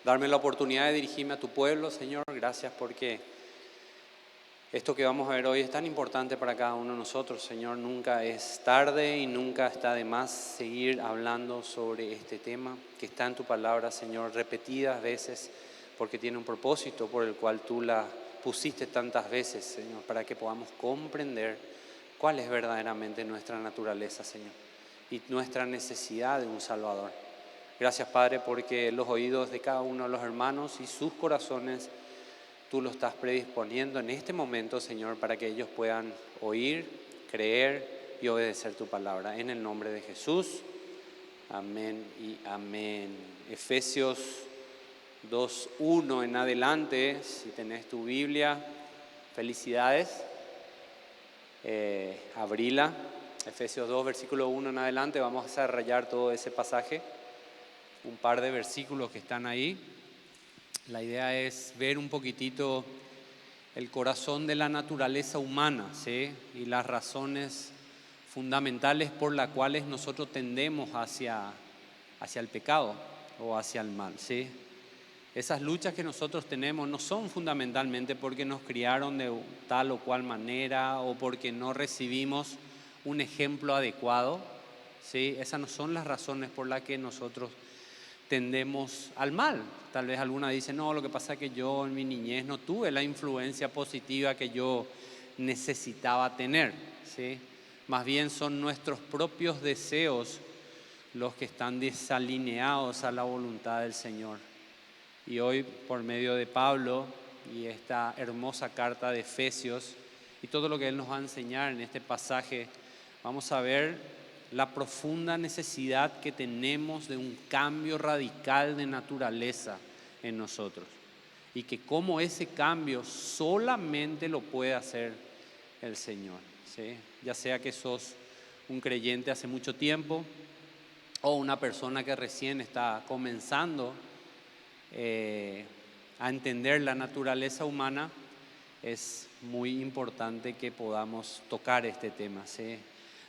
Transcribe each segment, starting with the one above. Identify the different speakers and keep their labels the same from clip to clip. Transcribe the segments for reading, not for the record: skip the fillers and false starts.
Speaker 1: darme la oportunidad de dirigirme a tu pueblo, Señor. Gracias porque esto que vamos a ver hoy es tan importante para cada uno de nosotros, Señor. Nunca es tarde y nunca está de más seguir hablando sobre este tema que está en tu palabra, Señor, repetidas veces, porque tiene un propósito por el cual tú la pusiste tantas veces, Señor, para que podamos comprender cuál es verdaderamente nuestra naturaleza, Señor, y nuestra necesidad de un Salvador. Gracias, Padre, porque los oídos de cada uno de los hermanos y sus corazones tú lo estás predisponiendo en este momento, Señor, para que ellos puedan oír, creer y obedecer tu palabra. En el nombre de Jesús, amén y amén. Efesios 2:1 en adelante, si tenés tu Biblia, felicidades, abrila. Efesios 2, versículo 1 en adelante, vamos a desarrollar todo ese pasaje, un par de versículos que están ahí. La idea es ver un poquitito el corazón de la naturaleza humana, ¿sí? Y las razones fundamentales por las cuales nosotros tendemos hacia el pecado o hacia el mal, ¿sí? Esas luchas que nosotros tenemos no son fundamentalmente porque nos criaron de tal o cual manera o porque no recibimos un ejemplo adecuado, ¿sí? Esas no son las razones por las que nosotros tendemos al mal. Tal vez alguna dice, no, lo que pasa es que yo en mi niñez no tuve la influencia positiva que yo necesitaba tener, ¿sí? Más bien son nuestros propios deseos los que están desalineados a la voluntad del Señor. Y hoy, por medio de Pablo y esta hermosa carta de Efesios y todo lo que él nos va a enseñar en este pasaje, vamos a ver la profunda necesidad que tenemos de un cambio radical de naturaleza en nosotros. Y que cómo ese cambio solamente lo puede hacer el Señor, ¿sí? Ya sea que sos un creyente hace mucho tiempo o una persona que recién está comenzando a entender la naturaleza humana, es muy importante que podamos tocar este tema, ¿sí?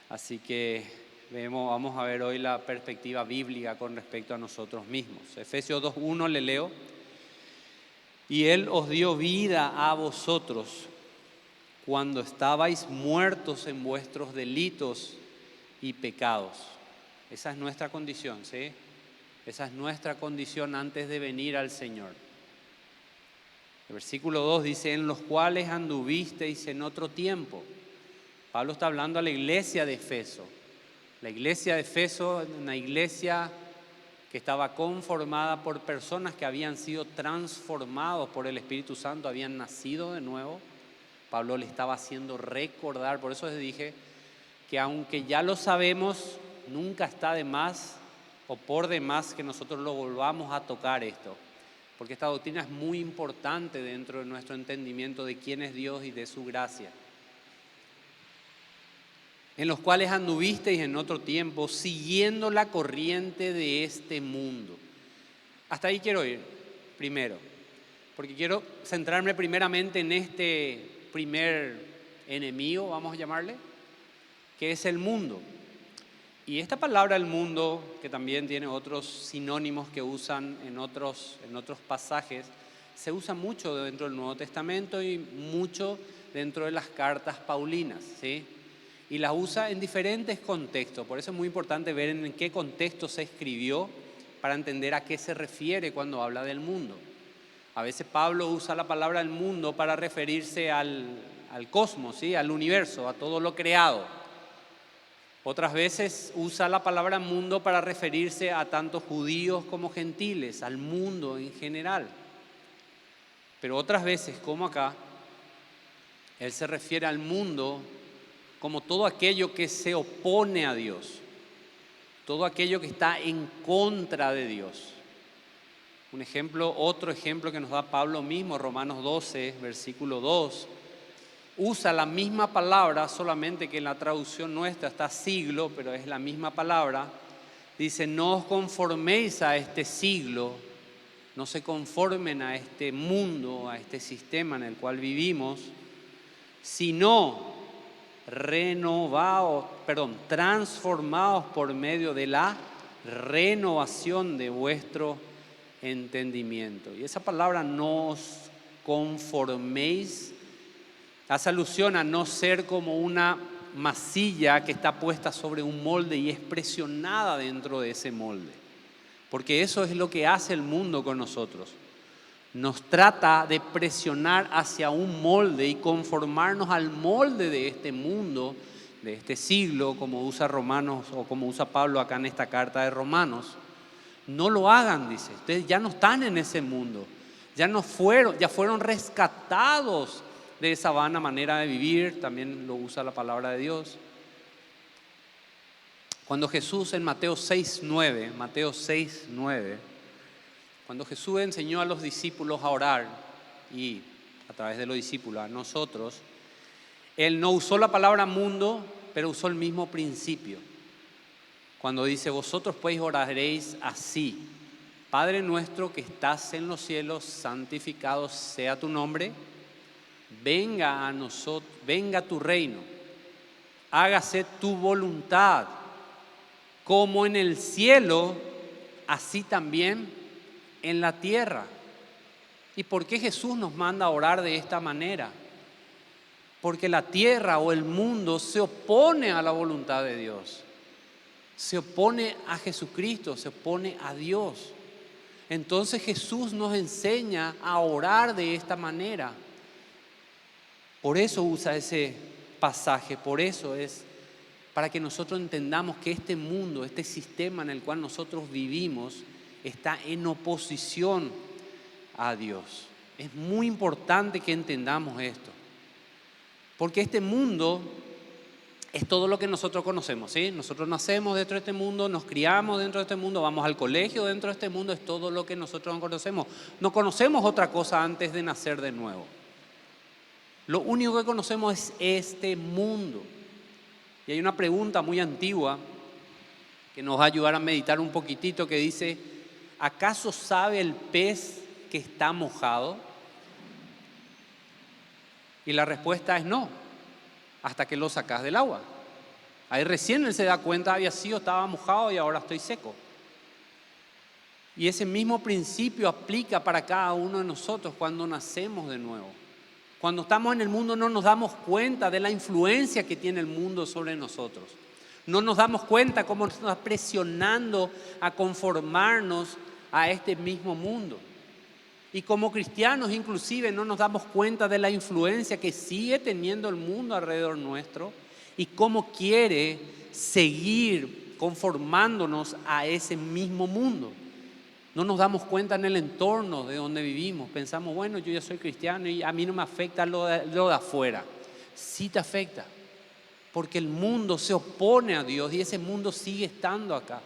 Speaker 1: Así que vamos a ver hoy la perspectiva bíblica con respecto a nosotros mismos. Efesios 2:1 le leo. Y Él os dio vida a vosotros cuando estabais muertos en vuestros delitos y pecados. Esa es nuestra condición, ¿sí? Esa es nuestra condición antes de venir al Señor. El versículo 2 dice, en los cuales anduvisteis en otro tiempo. Pablo está hablando a la iglesia de Efeso. La iglesia de Efeso, una iglesia que estaba conformada por personas que habían sido transformados por el Espíritu Santo, habían nacido de nuevo. Pablo le estaba haciendo recordar, por eso les dije que aunque ya lo sabemos, nunca está de más o por demás que nosotros lo volvamos a tocar esto, porque esta doctrina es muy importante dentro de nuestro entendimiento de quién es Dios y de su gracia. En los cuales anduvisteis en otro tiempo, siguiendo la corriente de este mundo. Hasta ahí quiero ir primero, porque quiero centrarme primeramente en este primer enemigo, vamos a llamarle, que es el mundo. Y esta palabra, el mundo, que también tiene otros sinónimos que usan en otros pasajes, se usa mucho dentro del Nuevo Testamento y mucho dentro de las cartas paulinas, ¿sí? Y la usa en diferentes contextos. Por eso es muy importante ver en qué contexto se escribió para entender a qué se refiere cuando habla del mundo. A veces Pablo usa la palabra el mundo para referirse al cosmos, ¿sí? Al universo, a todo lo creado. Otras veces usa la palabra mundo para referirse a tanto judíos como gentiles, al mundo en general. Pero otras veces, como acá, él se refiere al mundo como todo aquello que se opone a Dios, todo aquello que está en contra de Dios. Otro ejemplo que nos da Pablo mismo, Romanos 12, versículo 2, usa la misma palabra, solamente que en la traducción nuestra está siglo, pero es la misma palabra. Dice, no os conforméis a este siglo, no se conformen a este mundo, a este sistema en el cual vivimos, sino transformados por medio de la renovación de vuestro entendimiento. Y esa palabra no os conforméis hace alusión a no ser como una masilla que está puesta sobre un molde y es presionada dentro de ese molde. Porque eso es lo que hace el mundo con nosotros. Nos trata de presionar hacia un molde y conformarnos al molde de este mundo, de este siglo, como usa Romanos o como usa Pablo acá en esta carta de Romanos. No lo hagan, dice. Ustedes ya no están en ese mundo. Ya fueron rescatados de esa vana manera de vivir. También lo usa la palabra de Dios. Cuando Jesús en Mateo 6:9, cuando Jesús enseñó a los discípulos a orar y a través de los discípulos a nosotros, Él no usó la palabra mundo, pero usó el mismo principio. Cuando dice, vosotros pues oraréis así: Padre nuestro que estás en los cielos, santificado sea tu nombre, venga a nosotros, venga tu reino, hágase tu voluntad, como en el cielo, así también en la tierra. ¿Y por qué Jesús nos manda a orar de esta manera? Porque la tierra o el mundo se opone a la voluntad de Dios. Se opone a Jesucristo, se opone a Dios. Entonces Jesús nos enseña a orar de esta manera. Por eso usa ese pasaje, por eso es para que nosotros entendamos que este mundo, este sistema en el cual nosotros vivimos, está en oposición a Dios. Es muy importante que entendamos esto, porque este mundo es todo lo que nosotros conocemos, ¿sí? Nosotros nacemos dentro de este mundo, nos criamos dentro de este mundo, vamos al colegio dentro de este mundo, es todo lo que nosotros conocemos. No conocemos otra cosa antes de nacer de nuevo. Lo único que conocemos es este mundo. Y hay una pregunta muy antigua que nos va a ayudar a meditar un poquitito, que dice: ¿acaso sabe el pez que está mojado? Y la respuesta es no, hasta que lo sacas del agua. Ahí recién él se da cuenta, había sido, estaba mojado y ahora estoy seco. Y ese mismo principio aplica para cada uno de nosotros cuando nacemos de nuevo. Cuando estamos en el mundo no nos damos cuenta de la influencia que tiene el mundo sobre nosotros. No nos damos cuenta cómo nos está presionando a conformarnos a este mismo mundo. Y como cristianos inclusive no nos damos cuenta de la influencia que sigue teniendo el mundo alrededor nuestro y cómo quiere seguir conformándonos a ese mismo mundo. No nos damos cuenta en el entorno de donde vivimos. Pensamos, bueno, yo ya soy cristiano y a mí no me afecta lo de afuera. Sí te afecta, porque el mundo se opone a Dios y ese mundo sigue estando acá.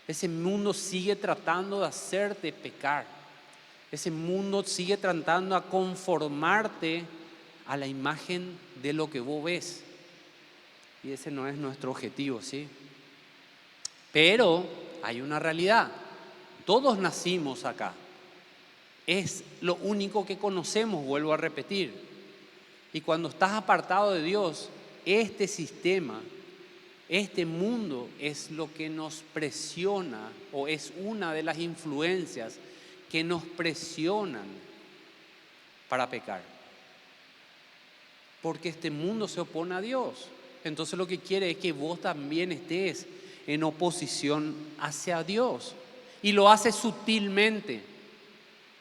Speaker 1: Ese mundo sigue tratando de hacerte pecar. Ese mundo sigue tratando de conformarte a la imagen de lo que vos ves. Y ese no es nuestro objetivo, ¿sí? Pero hay una realidad. Todos nacimos acá. Es lo único que conocemos, vuelvo a repetir. Y cuando estás apartado de Dios, este sistema, este mundo es lo que nos presiona, o es una de las influencias que nos presionan para pecar. Porque este mundo se opone a Dios. Entonces lo que quiere es que vos también estés en oposición hacia Dios. Y lo hace sutilmente,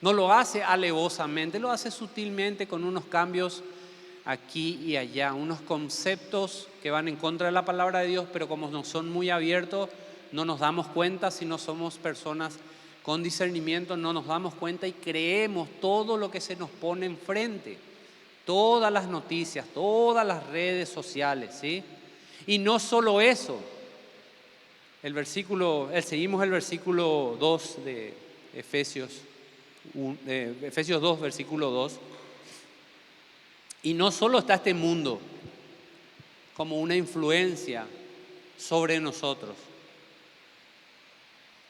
Speaker 1: no lo hace alevosamente, lo hace sutilmente con unos cambios aquí y allá, unos conceptos que van en contra de la palabra de Dios, pero como no son muy abiertos, no nos damos cuenta. Si no somos personas con discernimiento, no nos damos cuenta y creemos todo lo que se nos pone enfrente, todas las noticias, todas las redes sociales, ¿sí? Y no solo eso. Seguimos el versículo 2 de Efesios 2, versículo 2. Y no solo está este mundo como una influencia sobre nosotros,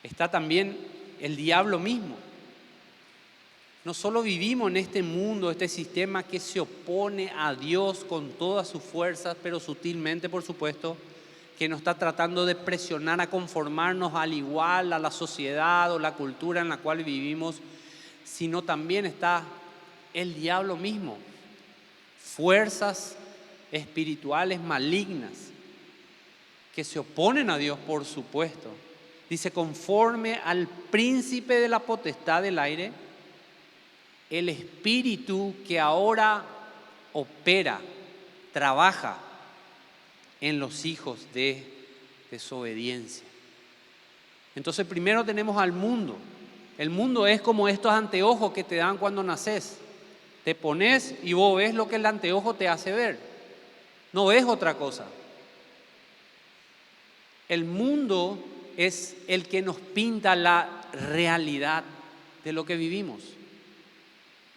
Speaker 1: está también el diablo mismo. No solo vivimos en este mundo, este sistema que se opone a Dios con todas sus fuerzas, pero sutilmente, por supuesto, que nos está tratando de presionar a conformarnos al igual a la sociedad o la cultura en la cual vivimos, sino también está el diablo mismo, fuerzas espirituales malignas que se oponen a Dios, por supuesto. Dice, conforme al príncipe de la potestad del aire, el espíritu que ahora opera, trabaja en los hijos de desobediencia. Entonces primero tenemos al mundo. El mundo es como estos anteojos que te dan cuando naces. Te pones y vos ves lo que el anteojo te hace ver. No ves otra cosa. El mundo es el que nos pinta la realidad de lo que vivimos.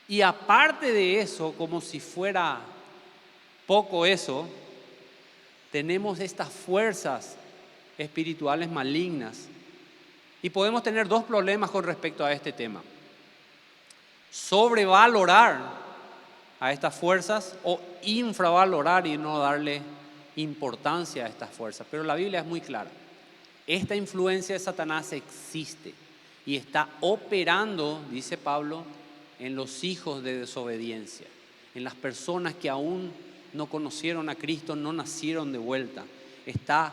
Speaker 1: Y aparte de eso, como si fuera poco eso, tenemos estas fuerzas espirituales malignas. Y podemos tener dos problemas con respecto a este tema. Sobrevalorar a estas fuerzas o infravalorar y no darle importancia a estas fuerzas. Pero la Biblia es muy clara. Esta influencia de Satanás existe y está operando, dice Pablo, en los hijos de desobediencia, en las personas que aún no conocieron a Cristo, no nacieron de vuelta. Está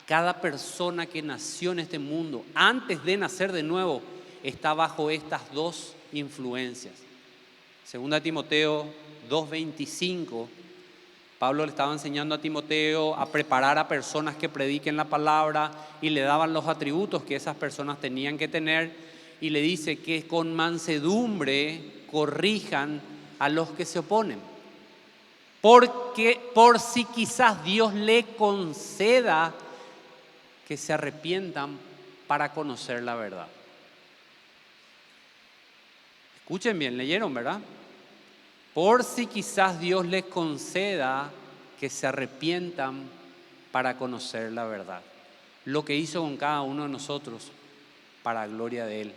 Speaker 1: cada persona que nació en este mundo, antes de nacer de nuevo, está bajo estas dos influencias. Segunda Timoteo 2:25, Pablo le estaba enseñando a Timoteo a preparar a personas que prediquen la palabra y le daban los atributos que esas personas tenían que tener y le dice que con mansedumbre corrijan a los que se oponen. Porque por si quizás Dios le conceda que se arrepientan para conocer la verdad. Escuchen bien, leyeron, ¿verdad? Por si quizás Dios les conceda que se arrepientan para conocer la verdad. Lo que hizo con cada uno de nosotros para gloria de Él.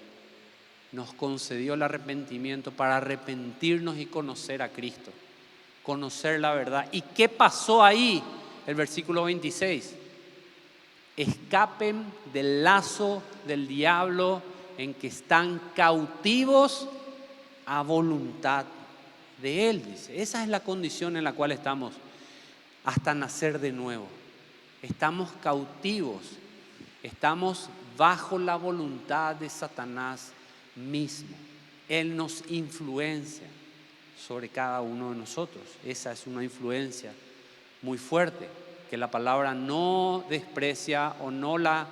Speaker 1: Nos concedió el arrepentimiento para arrepentirnos y conocer a Cristo. Conocer la verdad. ¿Y qué pasó ahí? El versículo 26. Escapen del lazo del diablo en que están cautivos a voluntad de Él, dice. Esa es la condición en la cual estamos hasta nacer de nuevo. Estamos cautivos, estamos bajo la voluntad de Satanás mismo. Él nos influencia sobre cada uno de nosotros. Esa es una influencia muy fuerte que la palabra no desprecia o no la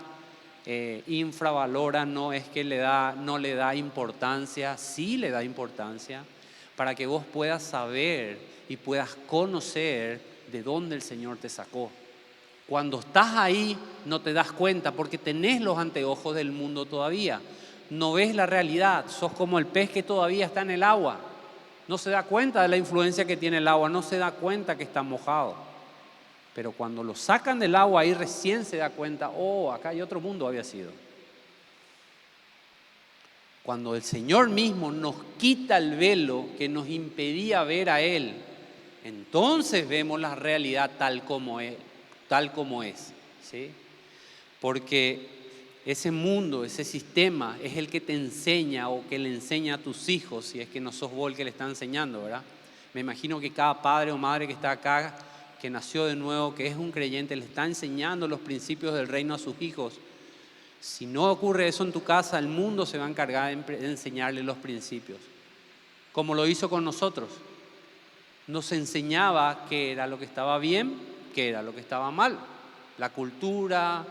Speaker 1: infravalora. No es que no le da importancia, sí le da importancia, para que vos puedas saber y puedas conocer de dónde el Señor te sacó. Cuando estás ahí no te das cuenta porque tenés los anteojos del mundo todavía. No ves la realidad, sos como el pez que todavía está en el agua. No se da cuenta de la influencia que tiene el agua, no se da cuenta que está mojado. Pero cuando lo sacan del agua ahí recién se da cuenta, oh, acá hay otro mundo había sido. Cuando el Señor mismo nos quita el velo que nos impedía ver a Él, entonces vemos la realidad tal como es, ¿sí? Porque ese mundo, ese sistema es el que te enseña o que le enseña a tus hijos, si es que no sos vos el que le está enseñando, ¿verdad? Me imagino que cada padre o madre que está acá, que nació de nuevo, que es un creyente, le está enseñando los principios del reino a sus hijos. Si no ocurre eso en tu casa, el mundo se va a encargar de enseñarle los principios, como lo hizo con nosotros. Nos enseñaba qué era lo que estaba bien, qué era lo que estaba mal. La cultura,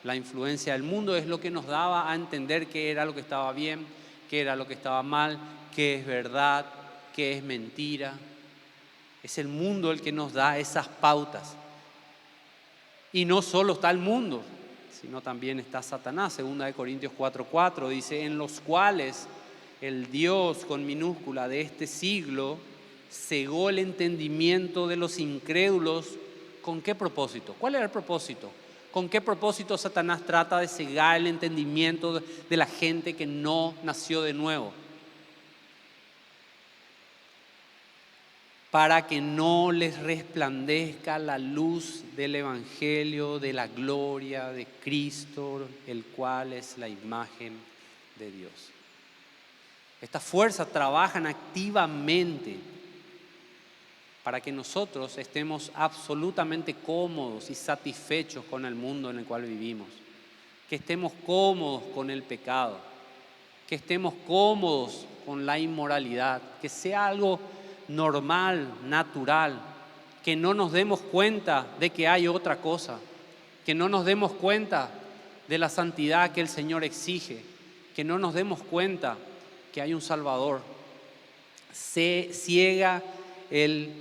Speaker 1: la influencia del mundo es lo que nos daba a entender qué era lo que estaba bien, qué era lo que estaba mal, qué es verdad, qué es mentira. Es el mundo el que nos da esas pautas. Y no solo está el mundo, sino también está Satanás. 2 Corintios 4:4 dice, en los cuales el Dios con minúscula de este siglo cegó el entendimiento de los incrédulos. ¿Con qué propósito? ¿Cuál era el propósito? ¿Con qué propósito Satanás trata de cegar el entendimiento de la gente que no nació de nuevo? para que no les resplandezca la luz del Evangelio de la gloria de Cristo, el cual es la imagen de Dios. Estas fuerzas trabajan activamente para que nosotros estemos absolutamente cómodos y satisfechos con el mundo en el cual vivimos, que estemos cómodos con el pecado, que estemos cómodos con la inmoralidad, que sea algo normal, natural, que no nos demos cuenta de que hay otra cosa, que no nos demos cuenta de la santidad que el Señor exige, que no nos demos cuenta que hay un Salvador. Se ciega el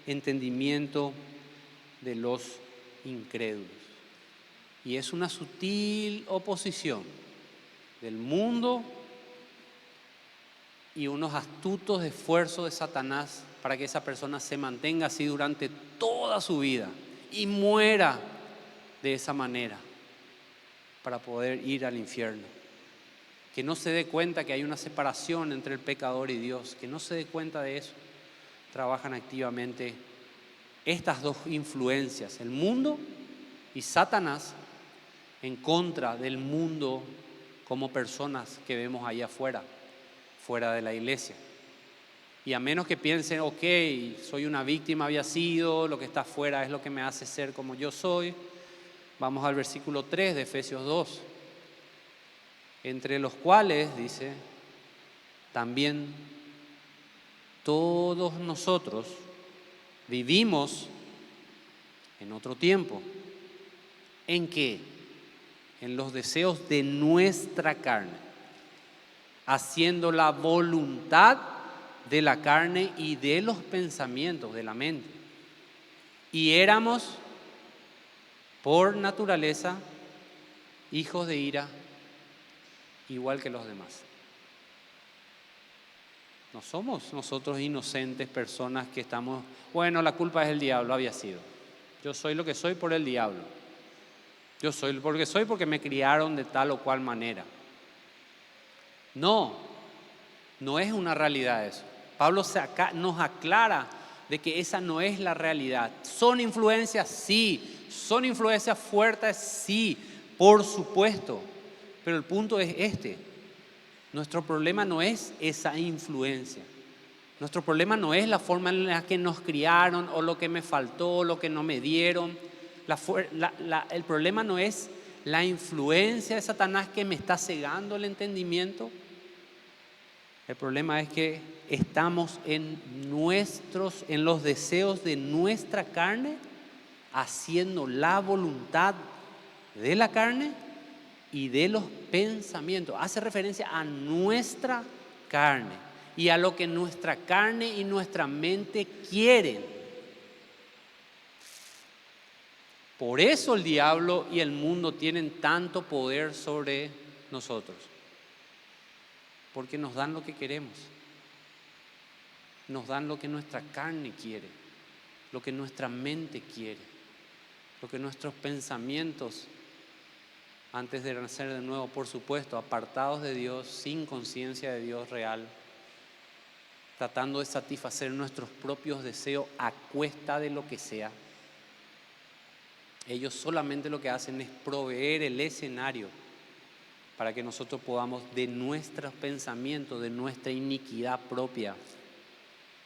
Speaker 1: entendimiento de los incrédulos. Y es una sutil oposición del mundo y unos astutos esfuerzos de Satanás para que esa persona se mantenga así durante toda su vida y muera de esa manera para poder ir al infierno. Que no se dé cuenta que hay una separación entre el pecador y Dios, que no se dé cuenta de eso. Trabajan activamente estas dos influencias, el mundo y Satanás, en contra del mundo como personas que vemos ahí afuera, fuera de la iglesia. Y a menos que piensen, ok, soy una víctima, había sido, lo que está afuera es lo que me hace ser como yo soy. Vamos al versículo 3 de Efesios 2. Entre los cuales, dice, también todos nosotros vivimos en otro tiempo. ¿En qué? En los deseos de nuestra carne, haciendo la voluntad de la carne y de los pensamientos de la mente. Y éramos, por naturaleza, hijos de ira, igual que los demás. No somos nosotros inocentes personas que estamos, bueno, la culpa es del diablo, había sido. Yo soy lo que soy por el diablo. Yo soy lo que soy porque me criaron de tal o cual manera. No, no es una realidad eso. Pablo nos aclara de que esa no es la realidad. ¿Son influencias? Sí. ¿Son influencias fuertes? Sí, por supuesto. Pero el punto es este. Nuestro problema no es esa influencia. Nuestro problema no es la forma en la que nos criaron o lo que me faltó, lo que no me dieron. El problema no es la influencia de Satanás que me está cegando el entendimiento. El problema es que estamos en los deseos de nuestra carne, haciendo la voluntad de la carne y de los pensamientos. Hace referencia a nuestra carne y a lo que nuestra carne y nuestra mente quieren. Por eso el diablo y el mundo tienen tanto poder sobre nosotros. Porque nos dan lo que queremos. Nos dan lo que nuestra carne quiere, lo que nuestra mente quiere, lo que nuestros pensamientos, antes de nacer de nuevo, por supuesto, apartados de Dios, sin conciencia de Dios real, tratando de satisfacer nuestros propios deseos a cuesta de lo que sea. Ellos solamente lo que hacen es proveer el escenario para que nosotros podamos, de nuestros pensamientos, de nuestra iniquidad propia,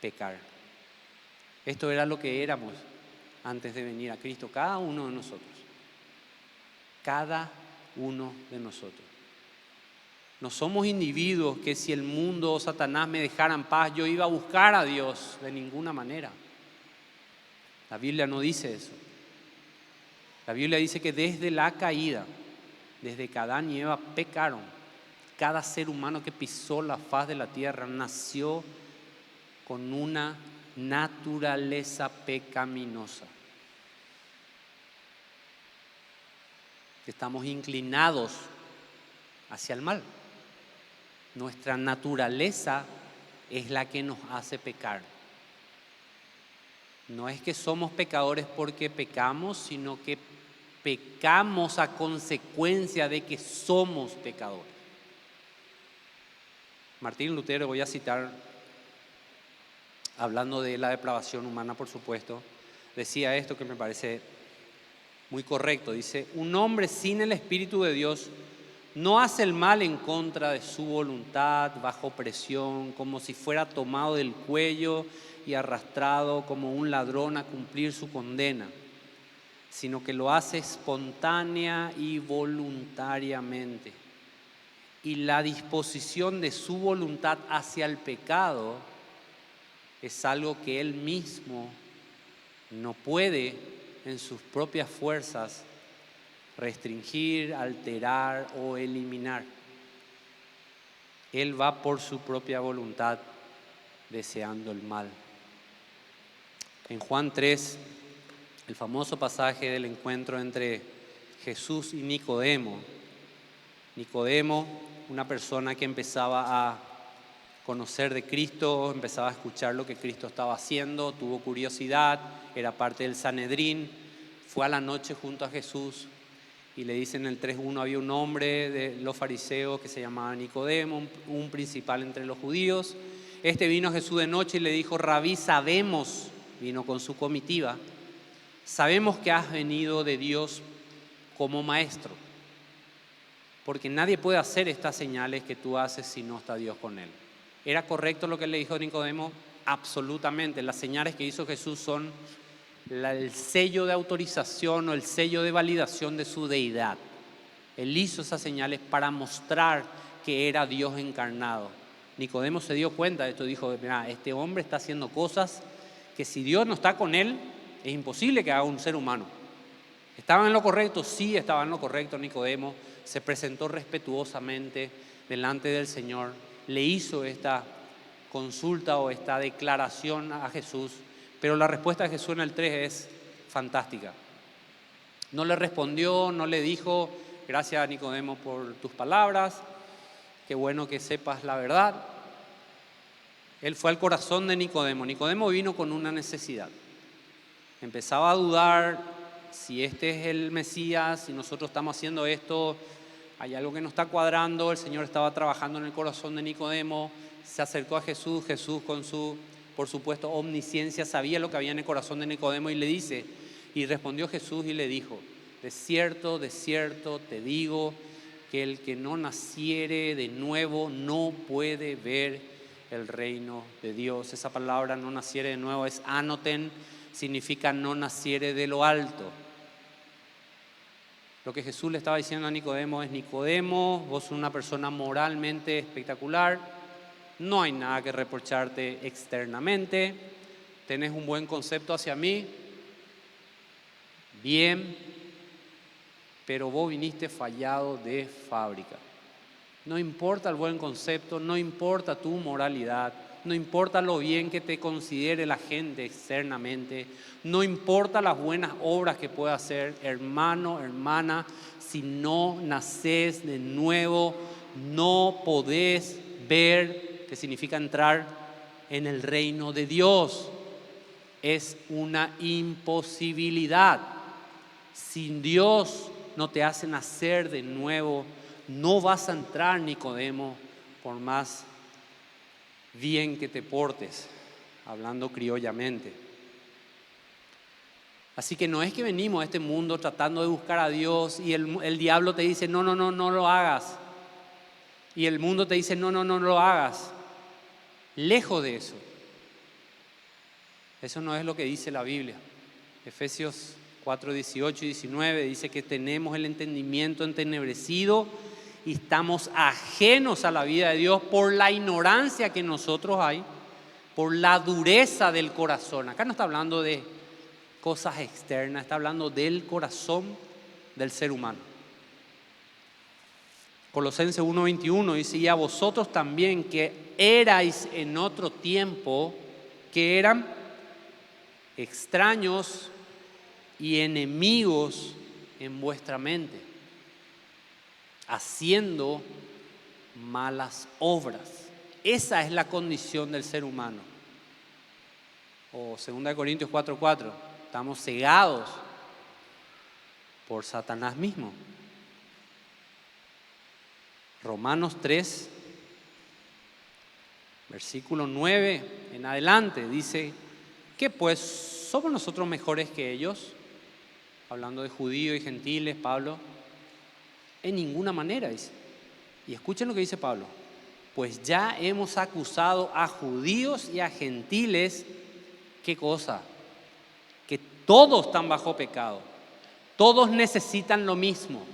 Speaker 1: pecar. Esto era lo que éramos antes de venir a Cristo, cada uno de nosotros. Cada uno de nosotros. No somos individuos que si el mundo o Satanás me dejara en paz, yo iba a buscar a Dios de ninguna manera. La Biblia no dice eso. La Biblia dice que desde la caída, desde que Adán y Eva pecaron, cada ser humano que pisó la faz de la tierra nació con una naturaleza pecaminosa. Estamos inclinados hacia el mal. Nuestra naturaleza es la que nos hace pecar. No es que somos pecadores porque pecamos, sino que pecamos a consecuencia de que somos pecadores. Martín Lutero, voy a citar hablando de la depravación humana, por supuesto, decía esto que me parece muy correcto. Dice, un hombre sin el Espíritu de Dios no hace el mal en contra de su voluntad, bajo presión, como si fuera tomado del cuello y arrastrado como un ladrón a cumplir su condena, sino que lo hace espontánea y voluntariamente. Y la disposición de su voluntad hacia el pecado es algo que él mismo no puede en sus propias fuerzas restringir, alterar o eliminar. Él va por su propia voluntad deseando el mal. En Juan 3, el famoso pasaje del encuentro entre Jesús y Nicodemo. Nicodemo, una persona que empezaba a conocer de Cristo, empezaba a escuchar lo que Cristo estaba haciendo, tuvo curiosidad, era parte del Sanedrín, fue a la noche junto a Jesús y le dicen en el 3:1, había un hombre de los fariseos que se llamaba Nicodemo, un principal entre los judíos. Este vino a Jesús de noche y le dijo, Rabí, sabemos, vino con su comitiva, sabemos que has venido de Dios como maestro, porque nadie puede hacer estas señales que tú haces si no está Dios con él. ¿Era correcto lo que le dijo Nicodemo? Absolutamente. Las señales que hizo Jesús son el sello de autorización o el sello de validación de su deidad. Él hizo esas señales para mostrar que era Dios encarnado. Nicodemo se dio cuenta de esto, dijo, mira, este hombre está haciendo cosas que si Dios no está con él, es imposible que haga un ser humano. ¿Estaba en lo correcto? Sí, estaba en lo correcto Nicodemo. Se presentó respetuosamente delante del Señor, le hizo esta consulta o esta declaración a Jesús, pero la respuesta de Jesús en el 3 es fantástica. No le respondió, no le dijo, gracias Nicodemo por tus palabras, qué bueno que sepas la verdad. Él fue al corazón de Nicodemo. Nicodemo vino con una necesidad. Empezaba a dudar si este es el Mesías, si nosotros estamos haciendo esto, hay algo que no está cuadrando. El Señor estaba trabajando en el corazón de Nicodemo, se acercó a Jesús, Jesús con su, por supuesto, omnisciencia, sabía lo que había en el corazón de Nicodemo y le dice, y respondió Jesús y le dijo, de cierto te digo que el que no naciere de nuevo no puede ver el reino de Dios. Esa palabra no naciere de nuevo es anoten, significa no naciere de lo alto. Lo que Jesús le estaba diciendo a Nicodemo es, Nicodemo, vos sos una persona moralmente espectacular, no hay nada que reprocharte externamente, tenés un buen concepto hacia mí, bien, pero vos viniste fallado de fábrica. No importa el buen concepto, no importa tu moralidad, no importa lo bien que te considere la gente externamente, no importa las buenas obras que pueda hacer, hermano, hermana, si no nacés de nuevo, no podés ver, que significa entrar en el reino de Dios. Es una imposibilidad. Sin Dios no te hace nacer de nuevo, no vas a entrar, Nicodemo, por más bien que te portes, hablando criollamente. Así que no es que venimos a este mundo tratando de buscar a Dios y el diablo te dice, no lo hagas. Y el mundo te dice, no lo hagas. Lejos de eso. Eso no es lo que dice la Biblia. Efesios 4, 18 y 19 dice que tenemos el entendimiento entenebrecido y estamos ajenos a la vida de Dios por la ignorancia que en nosotros hay, por la dureza del corazón. Acá no está hablando de cosas externas, está hablando del corazón del ser humano. Colosenses 1:21 dice, y a vosotros también que erais en otro tiempo, que eran extraños y enemigos en vuestra mente, haciendo malas obras. Esa es la condición del ser humano. O 2 Corintios 4:4, estamos cegados por Satanás mismo. Romanos 3, Versículo 9 en adelante dice, ¿qué pues? ¿Somos nosotros mejores que ellos? Hablando de judíos y gentiles, Pablo. En ninguna manera, dice. Y escuchen lo que dice Pablo. Pues ya hemos acusado a judíos y a gentiles, ¿qué cosa? Que todos están bajo pecado. Todos necesitan lo mismo.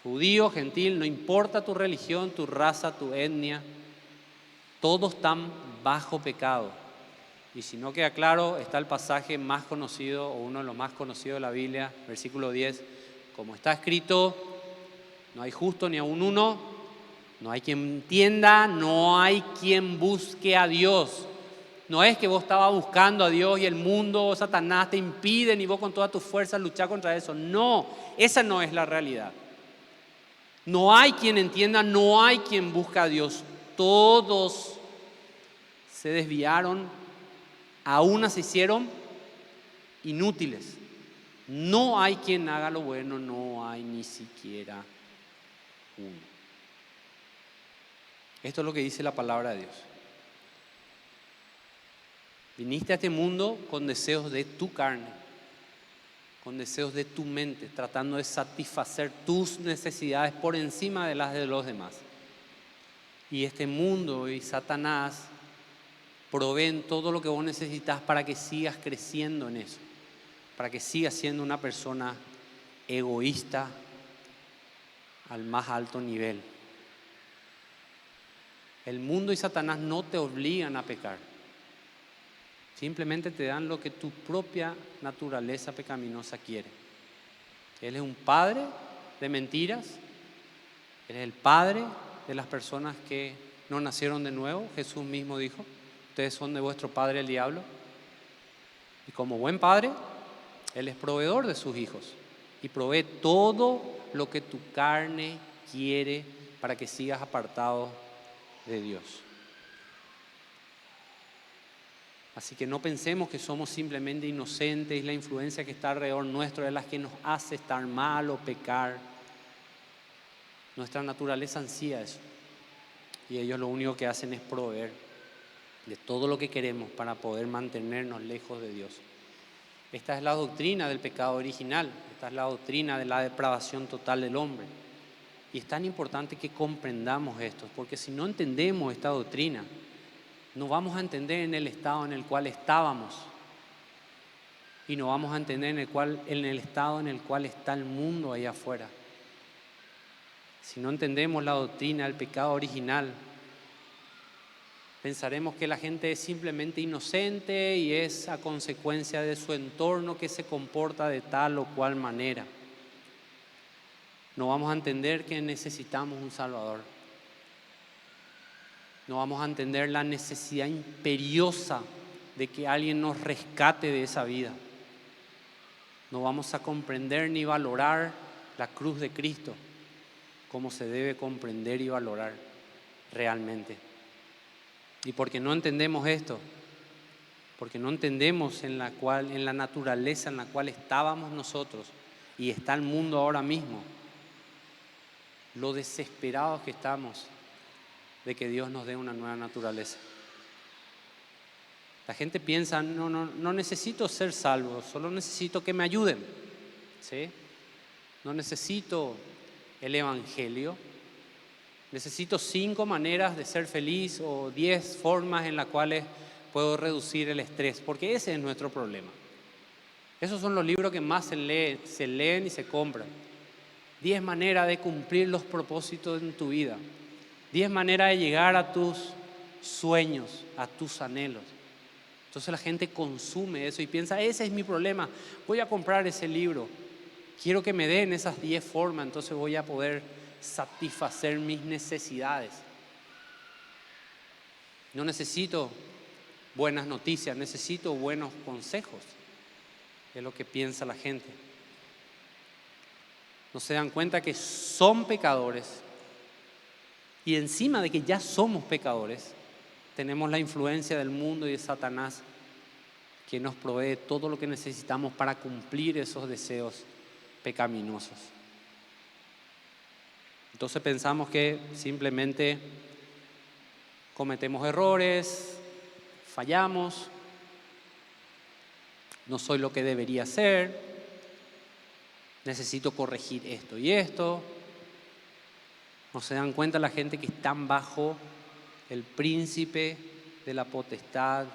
Speaker 1: Judío, gentil, no importa tu religión, tu raza, tu etnia, todos están bajo pecado. Y si no queda claro, está el pasaje más conocido, o uno de los más conocidos de la Biblia, versículo 10. Como está escrito, no hay justo ni aun uno, no hay quien entienda, no hay quien busque a Dios. No es que vos estabas buscando a Dios y el mundo, Satanás te impiden y vos con todas tus fuerzas luchás contra eso. No, esa no es la realidad. No hay quien entienda, no hay quien busca a Dios. Todos se desviaron, a una se hicieron inútiles. No hay quien haga lo bueno, no hay ni siquiera uno. Esto es lo que dice la palabra de Dios. Viniste a este mundo con deseos de tu carne, con deseos de tu mente, tratando de satisfacer tus necesidades por encima de las de los demás. Y este mundo y Satanás proveen todo lo que vos necesitas para que sigas creciendo en eso, para que sigas siendo una persona egoísta al más alto nivel. El mundo y Satanás no te obligan a pecar. Simplemente te dan lo que tu propia naturaleza pecaminosa quiere. Él es un padre de mentiras. Él es el padre de las personas que no nacieron de nuevo. Jesús mismo dijo, ustedes son de vuestro padre el diablo. Y como buen padre, Él es proveedor de sus hijos. Y provee todo lo que tu carne quiere para que sigas apartado de Dios. Así que no pensemos que somos simplemente inocentes y la influencia que está alrededor nuestro es la que nos hace estar mal o pecar. Nuestra naturaleza ansía eso. Y ellos lo único que hacen es proveer de todo lo que queremos para poder mantenernos lejos de Dios. Esta es la doctrina del pecado original. Esta es la doctrina de la depravación total del hombre. Y es tan importante que comprendamos esto, porque si no entendemos esta doctrina, no vamos a entender en el estado en el cual estábamos y no vamos a entender en el estado en el cual está el mundo allá afuera. Si no entendemos la doctrina del pecado original, pensaremos que la gente es simplemente inocente y es a consecuencia de su entorno que se comporta de tal o cual manera. No vamos a entender que necesitamos un Salvador. No vamos a entender la necesidad imperiosa de que alguien nos rescate de esa vida. No vamos a comprender ni valorar la cruz de Cristo como se debe comprender y valorar realmente. Y porque no entendemos esto, porque no entendemos en la naturaleza en la cual estábamos nosotros y está el mundo ahora mismo, lo desesperados que estamos de que Dios nos dé una nueva naturaleza. La gente piensa, no necesito ser salvo, solo necesito que me ayuden, ¿sí? No necesito el Evangelio, necesito 5 maneras de ser feliz o 10 formas en las cuales puedo reducir el estrés, porque ese es nuestro problema. Esos son los libros que más se leen y se compran. 10 maneras de cumplir los propósitos en tu vida. 10 maneras de llegar a tus sueños, a tus anhelos. Entonces la gente consume eso y piensa, ese es mi problema, voy a comprar ese libro. Quiero que me den esas 10 formas, entonces voy a poder satisfacer mis necesidades. No necesito buenas noticias, necesito buenos consejos. Es lo que piensa la gente. No se dan cuenta que son pecadores. Y encima de que ya somos pecadores, tenemos la influencia del mundo y de Satanás que nos provee todo lo que necesitamos para cumplir esos deseos pecaminosos. Entonces pensamos que simplemente Cometemos errores, fallamos, no soy lo que debería ser, necesito corregir esto y esto. No se dan cuenta la gente que están bajo el príncipe de la potestad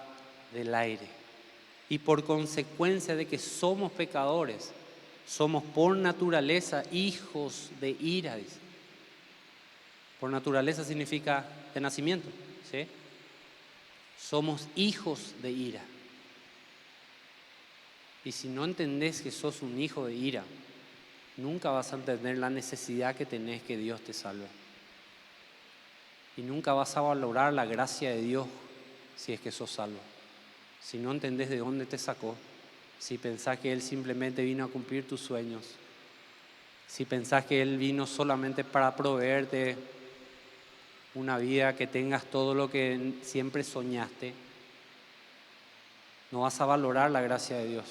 Speaker 1: del aire. Y por consecuencia de que somos pecadores, somos por naturaleza hijos de ira, dice. Por naturaleza significa de nacimiento, ¿sí? Somos hijos de ira. Y si no entendés que sos un hijo de ira, nunca vas a entender la necesidad que tenés que Dios te salve. Y nunca vas a valorar la gracia de Dios si es que sos salvo. Si no entendés de dónde te sacó, si pensás que Él simplemente vino a cumplir tus sueños, si pensás que Él vino solamente para proveerte una vida que tengas todo lo que siempre soñaste, no vas a valorar la gracia de Dios.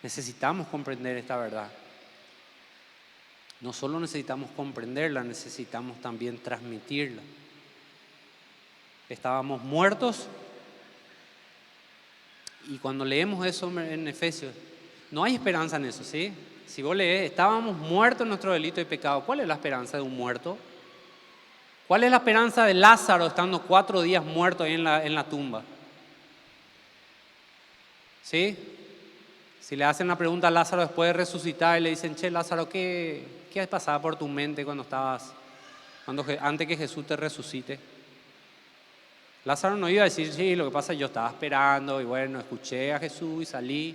Speaker 1: Necesitamos comprender esta verdad. No solo necesitamos comprenderla, necesitamos también transmitirla. Estábamos muertos, y cuando leemos eso en Efesios, no hay esperanza en eso, ¿sí? Si vos lees, estábamos muertos en nuestro delito y pecado. ¿Cuál es la esperanza de un muerto? ¿Cuál es la esperanza de Lázaro estando 4 días muerto ahí en la tumba? ¿Sí? Si le hacen una pregunta a Lázaro después de resucitar y le dicen, che, Lázaro, ¿qué pasaba por tu mente antes que Jesús te resucite? Lázaro no iba a decir, sí, lo que pasa es que yo estaba esperando y bueno, escuché a Jesús y salí.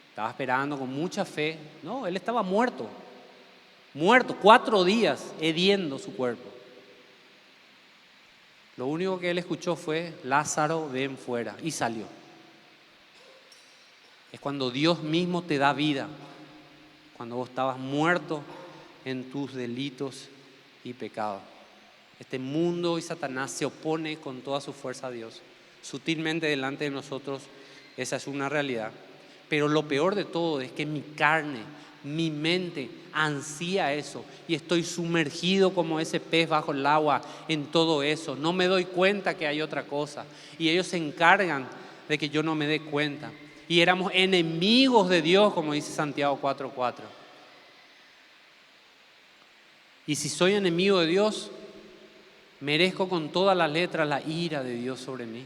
Speaker 1: Estaba esperando con mucha fe. No, él estaba muerto. Muerto, 4 días hediendo su cuerpo. Lo único que él escuchó fue, Lázaro, ven fuera. Y salió. Es cuando Dios mismo te da vida. Cuando vos estabas muerto en tus delitos y pecados. Este mundo y Satanás se opone con toda su fuerza a Dios. Sutilmente delante de nosotros, esa es una realidad. Pero lo peor de todo es que mi carne, mi mente ansía eso. Y estoy sumergido como ese pez bajo el agua en todo eso. No me doy cuenta que hay otra cosa. Y ellos se encargan de que yo no me dé cuenta. Y éramos enemigos de Dios, como dice Santiago 4:4. Y si soy enemigo de Dios, merezco con todas las letras la ira de Dios sobre mí.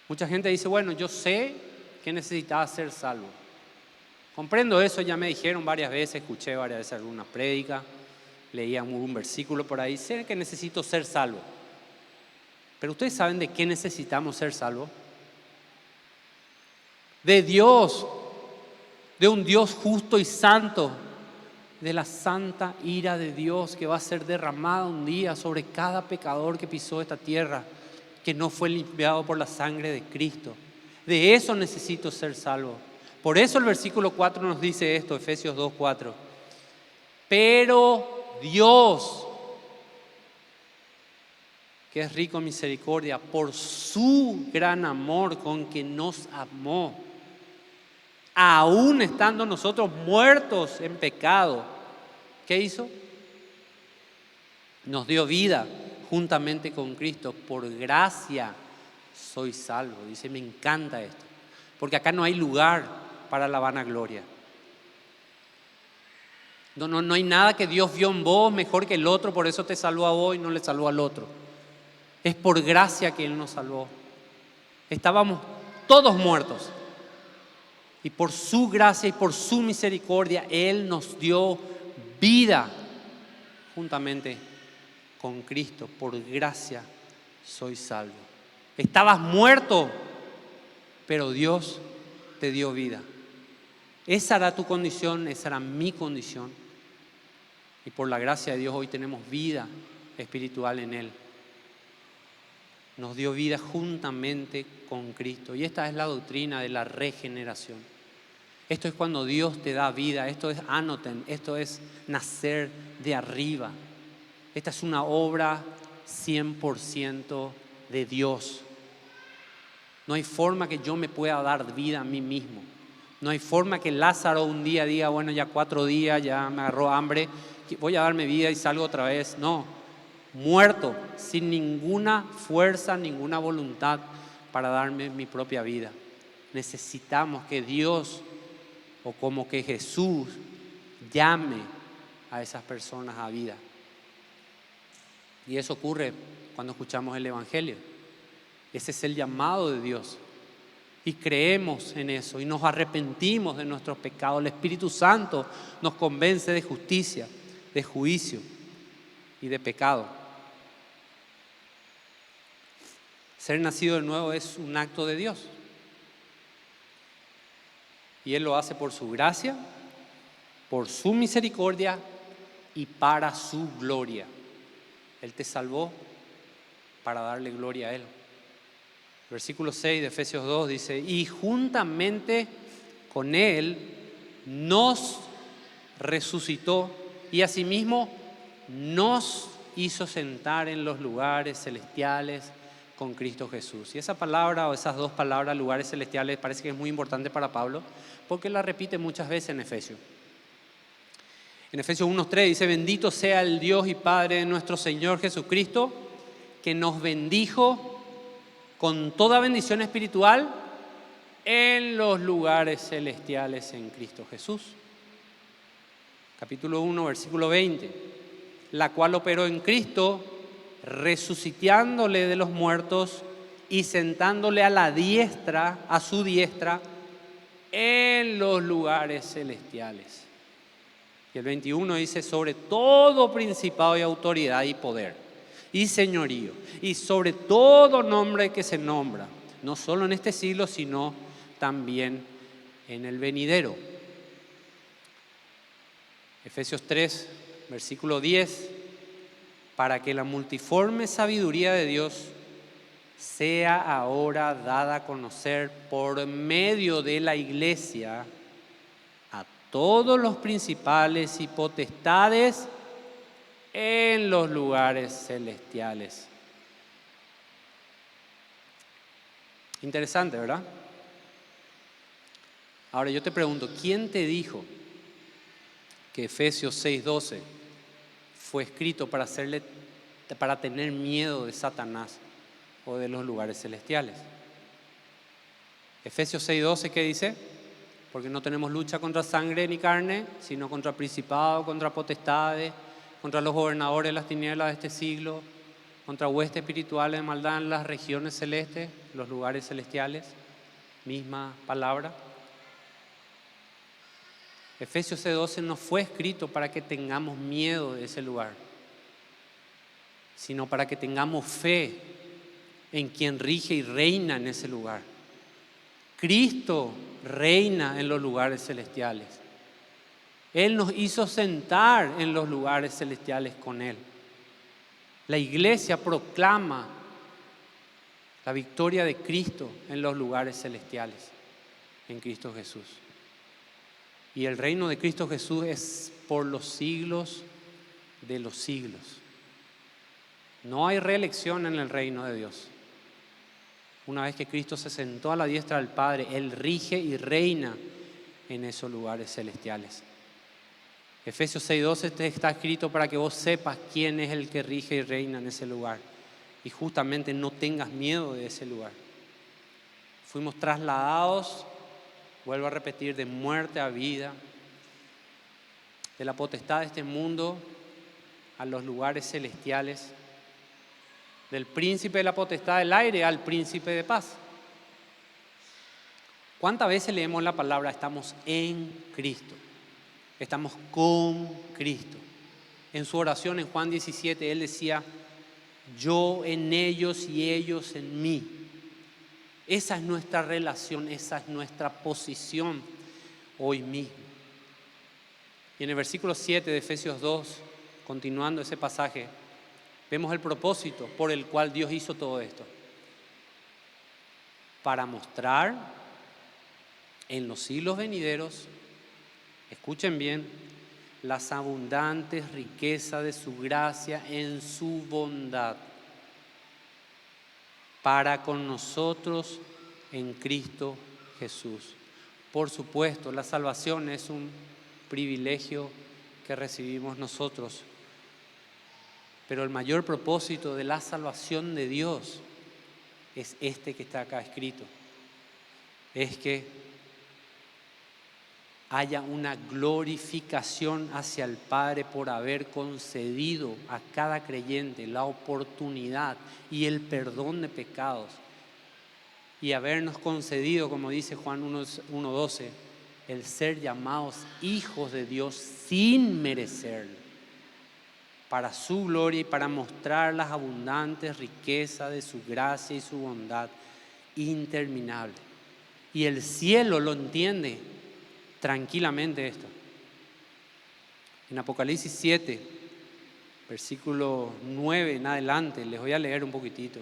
Speaker 1: Mucha gente dice, bueno, yo sé que necesitaba ser salvo. Comprendo eso, ya me dijeron varias veces, escuché varias veces alguna prédica, leía un versículo por ahí, sé que necesito ser salvo. Pero ustedes saben de qué necesitamos ser salvos. De Dios, de un Dios justo y santo, de la santa ira de Dios que va a ser derramada un día sobre cada pecador que pisó esta tierra, que no fue limpiado por la sangre de Cristo. De eso necesito ser salvo. Por eso el versículo 4 nos dice esto, Efesios 2:4. Pero Dios, que es rico en misericordia, por su gran amor con que nos amó, aún estando nosotros muertos en pecado, ¿qué hizo? Nos dio vida juntamente con Cristo. Por gracia soy salvo. Dice, me encanta esto. Porque acá no hay lugar para la vanagloria. No hay nada que Dios vio en vos mejor que el otro, por eso te salvó a vos y no le salvó al otro. Es por gracia que Él nos salvó. Estábamos todos muertos. Y por su gracia y por su misericordia, Él nos dio vida juntamente con Cristo. Por gracia soy salvo. Estabas muerto, pero Dios te dio vida. Esa era tu condición, esa era mi condición. Y por la gracia de Dios hoy tenemos vida espiritual en Él. Nos dio vida juntamente con Cristo. Y esta es la doctrina de la regeneración. Esto es cuando Dios te da vida. Esto es anoten, esto es nacer de arriba. Esta es una obra 100% de Dios. No hay forma que yo me pueda dar vida a mí mismo. No hay forma que Lázaro un día diga, bueno, ya 4 días, ya me agarró hambre, voy a darme vida y salgo otra vez. No, muerto, sin ninguna fuerza, ninguna voluntad para darme mi propia vida. Necesitamos que Dios, o como que Jesús, llame a esas personas a vida. Y eso ocurre cuando escuchamos el Evangelio. Ese es el llamado de Dios. Y creemos en eso y nos arrepentimos de nuestros pecados. El Espíritu Santo nos convence de justicia, de juicio y de pecado. Ser nacido de nuevo es un acto de Dios. Y Él lo hace por su gracia, por su misericordia y para su gloria. Él te salvó para darle gloria a Él. Versículo 6 de Efesios 2 dice: y juntamente con Él nos resucitó y asimismo nos hizo sentar en los lugares celestiales con Cristo Jesús. Y esa palabra, o esas dos palabras, lugares celestiales, parece que es muy importante para Pablo, porque la repite muchas veces en Efesios. En Efesios 1:3 dice: bendito sea el Dios y Padre de nuestro Señor Jesucristo, que nos bendijo con toda bendición espiritual en los lugares celestiales en Cristo Jesús. Capítulo 1, versículo 20: la cual operó en Cristo, resucitándole de los muertos y sentándole a la diestra, a su diestra, en los lugares celestiales. Y el 21 dice: sobre todo principado y autoridad y poder y señorío, y sobre todo nombre que se nombra, no solo en este siglo, sino también en el venidero. Efesios 3, versículo 10: para que la multiforme sabiduría de Dios sea ahora dada a conocer por medio de la iglesia a todos los principales y potestades en los lugares celestiales. Interesante, ¿verdad? Ahora yo te pregunto, ¿quién te dijo que Efesios 6:12 fue escrito para tener miedo de Satanás o de los lugares celestiales? Efesios 6:12, ¿qué dice? Porque no tenemos lucha contra sangre ni carne, sino contra principados, contra potestades, contra los gobernadores de las tinieblas de este siglo, contra huestes espirituales de maldad en las regiones celestes, los lugares celestiales. Misma palabra. Efesios 6:12 no fue escrito para que tengamos miedo de ese lugar, sino para que tengamos fe en quien rige y reina en ese lugar. Cristo reina en los lugares celestiales. Él nos hizo sentar en los lugares celestiales con Él. La iglesia proclama la victoria de Cristo en los lugares celestiales, en Cristo Jesús. Y el reino de Cristo Jesús es por los siglos de los siglos. No hay reelección en el reino de Dios. Una vez que Cristo se sentó a la diestra del Padre, Él rige y reina en esos lugares celestiales. Efesios 6:12 está escrito para que vos sepas quién es el que rige y reina en ese lugar. Y justamente no tengas miedo de ese lugar. Fuimos trasladados, vuelvo a repetir, de muerte a vida, de la potestad de este mundo a los lugares celestiales, del príncipe de la potestad del aire al príncipe de paz. ¿Cuántas veces leemos la palabra estamos en Cristo? Estamos con Cristo. En su oración en Juan 17, Él decía: yo en ellos y ellos en mí. Esa es nuestra relación, esa es nuestra posición hoy mismo. Y en el versículo 7 de Efesios 2, continuando ese pasaje, vemos el propósito por el cual Dios hizo todo esto. Para mostrar en los siglos venideros, escuchen bien, las abundantes riquezas de su gracia en su bondad para con nosotros en Cristo Jesús. Por supuesto, la salvación es un privilegio que recibimos nosotros. Pero el mayor propósito de la salvación de Dios es este que está acá escrito. Es que haya una glorificación hacia el Padre por haber concedido a cada creyente la oportunidad y el perdón de pecados, y habernos concedido, como dice Juan 1:12, el ser llamados hijos de Dios sin merecerlo, para su gloria y para mostrar las abundantes riquezas de su gracia y su bondad interminable. Y el cielo lo entiende tranquilamente esto. En Apocalipsis 7, versículo 9 en adelante, les voy a leer un poquitito.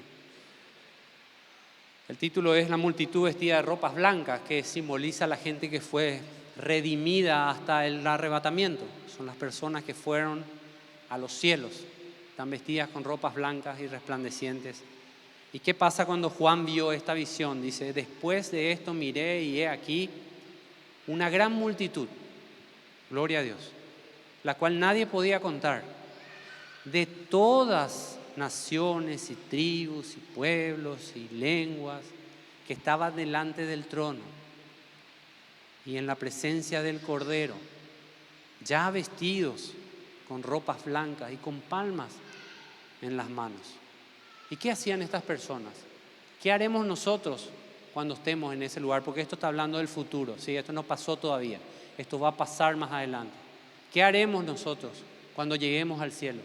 Speaker 1: El título es La multitud vestida de ropas blancas, que simboliza a la gente que fue redimida hasta el arrebatamiento. Son las personas que fueron a los cielos, están vestidas con ropas blancas y resplandecientes. ¿Y qué pasa cuando Juan vio esta visión? Dice: después de esto miré y he aquí una gran multitud, gloria a Dios, la cual nadie podía contar, de todas naciones y tribus y pueblos y lenguas, que estaban delante del trono y en la presencia del Cordero, ya vestidos con ropas blancas y con palmas en las manos. ¿Y qué hacían estas personas? ¿Qué haremos nosotros cuando estemos en ese lugar? Porque esto está hablando del futuro, ¿sí? Esto no pasó todavía, esto va a pasar más adelante. ¿Qué haremos nosotros cuando lleguemos al cielo?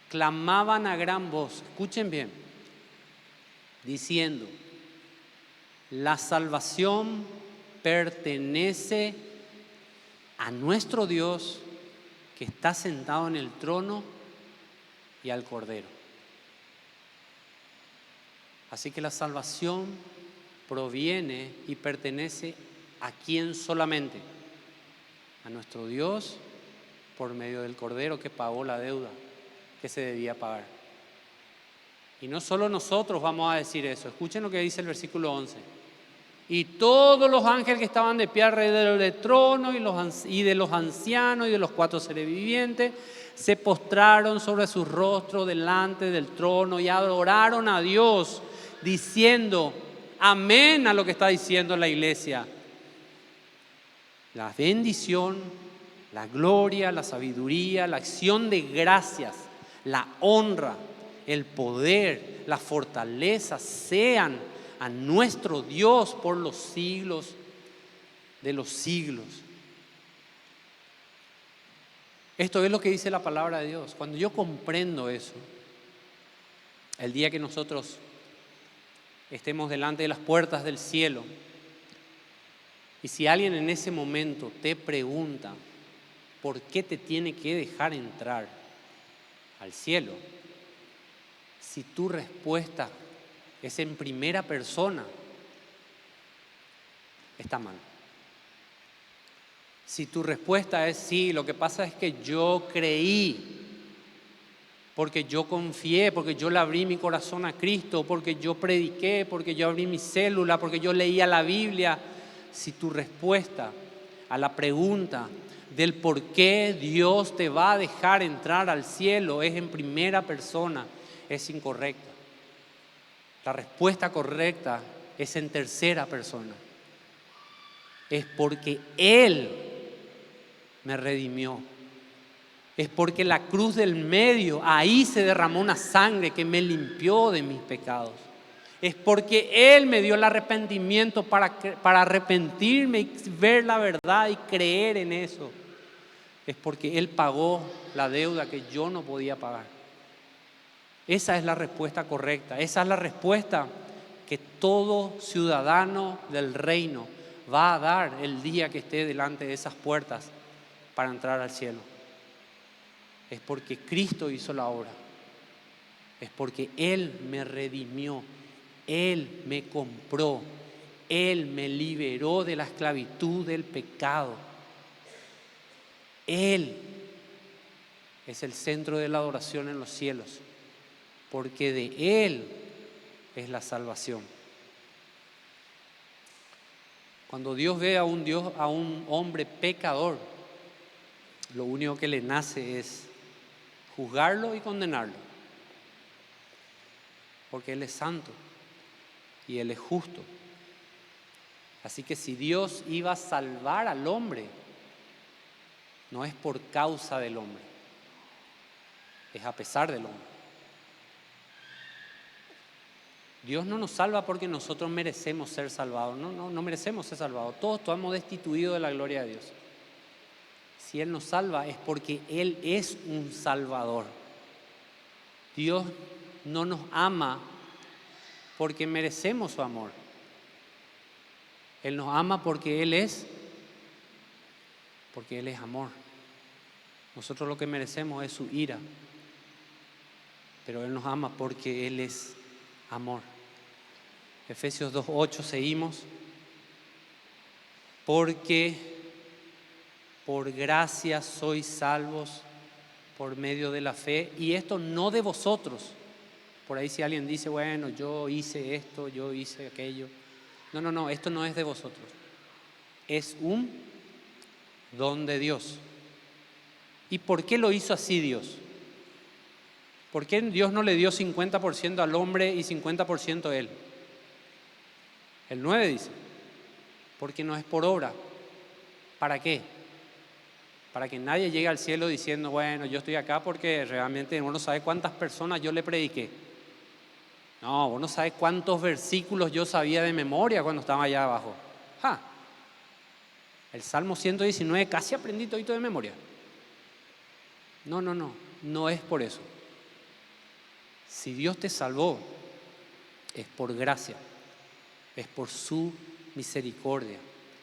Speaker 1: Clamaban a gran voz, escuchen bien, diciendo: la salvación pertenece a nuestro Dios, que está sentado en el trono, y al Cordero. Así que la salvación proviene y pertenece a quién solamente: a nuestro Dios, por medio del Cordero que pagó la deuda que se debía pagar. Y no solo nosotros vamos a decir eso. Escuchen lo que dice el versículo 11. Y todos los ángeles que estaban de pie alrededor del trono y de los ancianos y de los 4 seres vivientes se postraron sobre sus rostros delante del trono y adoraron a Dios, diciendo amén a lo que está diciendo la iglesia. La bendición, la gloria, la sabiduría, la acción de gracias, la honra, el poder, la fortaleza sean a nuestro Dios por los siglos de los siglos. Esto es lo que dice la palabra de Dios. Cuando yo comprendo eso, el día que nosotros estemos delante de las puertas del cielo, y si alguien en ese momento te pregunta por qué te tiene que dejar entrar al cielo, si tu respuesta es en primera persona, está mal. Si tu respuesta es sí, lo que pasa es que yo creí, porque yo confié, porque yo le abrí mi corazón a Cristo, porque yo prediqué, porque yo abrí mi célula, porque yo leía la Biblia. Si tu respuesta a la pregunta del por qué Dios te va a dejar entrar al cielo es en primera persona, es incorrecta. La respuesta correcta es en tercera persona. Es porque Él me redimió. Es porque la cruz del medio, ahí se derramó una sangre que me limpió de mis pecados. Es porque Él me dio el arrepentimiento para arrepentirme y ver la verdad y creer en eso. Es porque Él pagó la deuda que yo no podía pagar. Esa es la respuesta correcta. Esa es la respuesta que todo ciudadano del reino va a dar el día que esté delante de esas puertas para entrar al cielo. Es porque Cristo hizo la obra. Es porque Él me redimió. Él me compró. Él me liberó de la esclavitud del pecado. Él es el centro de la adoración en los cielos, porque de Él es la salvación. Cuando Dios ve a un hombre pecador, lo único que le nace es juzgarlo y condenarlo, porque Él es santo y Él es justo. Así que si Dios iba a salvar al hombre, no es por causa del hombre, es a pesar del hombre. Dios no nos salva porque nosotros merecemos ser salvados. No merecemos ser salvados. Todos estamos destituidos de la gloria de Dios. Si Él nos salva es porque Él es un salvador. Dios no nos ama porque merecemos su amor. Él nos ama porque Él es amor. Nosotros lo que merecemos es su ira, pero Él nos ama porque Él es amor. Efesios 2:8 seguimos. Porque por gracia sois salvos por medio de la fe, y esto no de vosotros. Por ahí si alguien dice, bueno, yo hice esto, yo hice aquello. No, esto no es de vosotros. Es un don de Dios. ¿Y por qué lo hizo así Dios? ¿Por qué Dios no le dio 50% al hombre y 50% a él? El 9 dice, porque no es por obra. ¿Para qué? Para que nadie llegue al cielo diciendo, bueno, yo estoy acá porque realmente uno no sabe cuántas personas yo le prediqué. No, vos no sabés cuántos versículos yo sabía de memoria cuando estaba allá abajo. El Salmo 119 casi aprendí todito de memoria. No es por eso. Si Dios te salvó, es por gracia, es por su misericordia,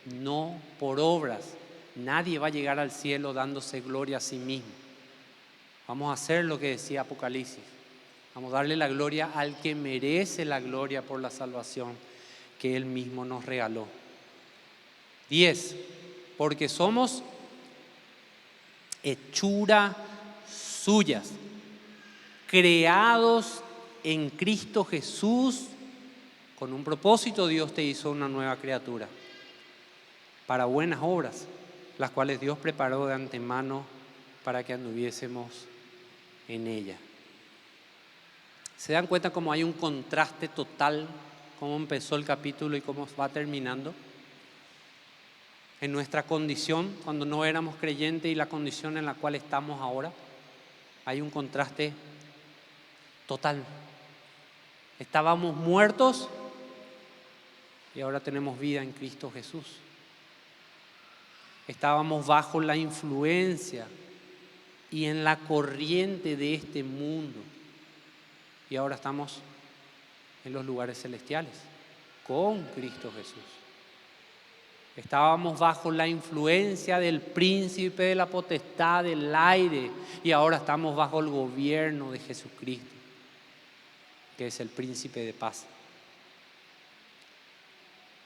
Speaker 1: no por obras. Nadie va a llegar al cielo dándose gloria a sí mismo. Vamos a hacer lo que decía Apocalipsis. Vamos a darle la gloria al que merece la gloria por la salvación que Él mismo nos regaló. 10. Porque somos hechura suyas, creados en Cristo Jesús. Con un propósito Dios te hizo una nueva criatura, para buenas obras, las cuales Dios preparó de antemano para que anduviésemos en ella. ¿Se dan cuenta cómo hay un contraste total, cómo empezó el capítulo y cómo va terminando? En nuestra condición, cuando no éramos creyentes, y la condición en la cual estamos ahora, hay un contraste total. Estábamos muertos y ahora tenemos vida en Cristo Jesús. Estábamos bajo la influencia y en la corriente de este mundo y ahora estamos en los lugares celestiales con Cristo Jesús. Estábamos bajo la influencia del príncipe de la potestad del aire y ahora estamos bajo el gobierno de Jesucristo, que es el príncipe de paz.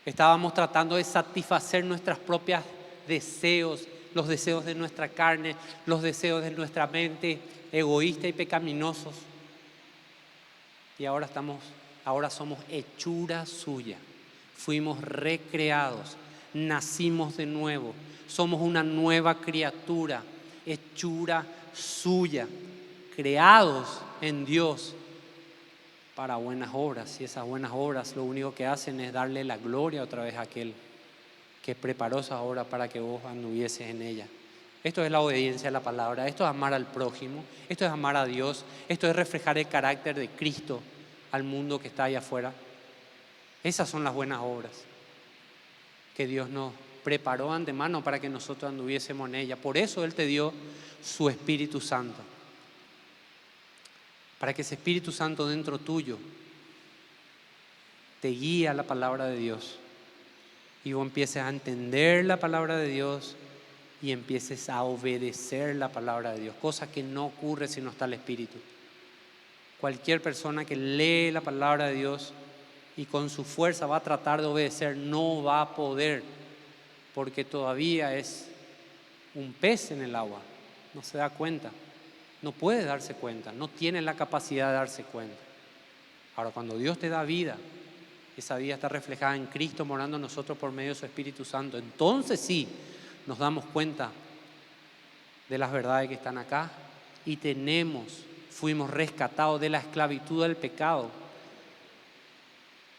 Speaker 1: Estábamos tratando de satisfacer nuestros propios deseos, los deseos de nuestra carne, los deseos de nuestra mente, egoístas y pecaminosos. Y ahora somos hechura suya. Fuimos recreados, nacimos de nuevo, somos una nueva criatura, hechura suya, creados en Dios para buenas obras. Y esas buenas obras lo único que hacen es darle la gloria otra vez a aquel que preparó esa obra para que vos anduvieses en ella. Esto es la obediencia a la palabra, esto es amar al prójimo, esto es amar a Dios, esto es reflejar el carácter de Cristo al mundo que está allá afuera. Esas son las buenas obras que Dios nos preparó antemano para que nosotros anduviésemos en ella. Por eso Él te dio su Espíritu Santo, para que ese Espíritu Santo dentro tuyo te guíe a la palabra de Dios y vos empieces a entender la palabra de Dios y empieces a obedecer la palabra de Dios, cosa que no ocurre si no está el Espíritu. Cualquier persona que lee la palabra de Dios y con su fuerza va a tratar de obedecer, no va a poder, porque todavía es un pez en el agua, no se da cuenta, no puede darse cuenta, no tiene la capacidad de darse cuenta. Ahora, cuando Dios te da vida, esa vida está reflejada en Cristo morando en nosotros por medio de su Espíritu Santo. Entonces sí, nos damos cuenta de las verdades que están acá y fuimos rescatados de la esclavitud del pecado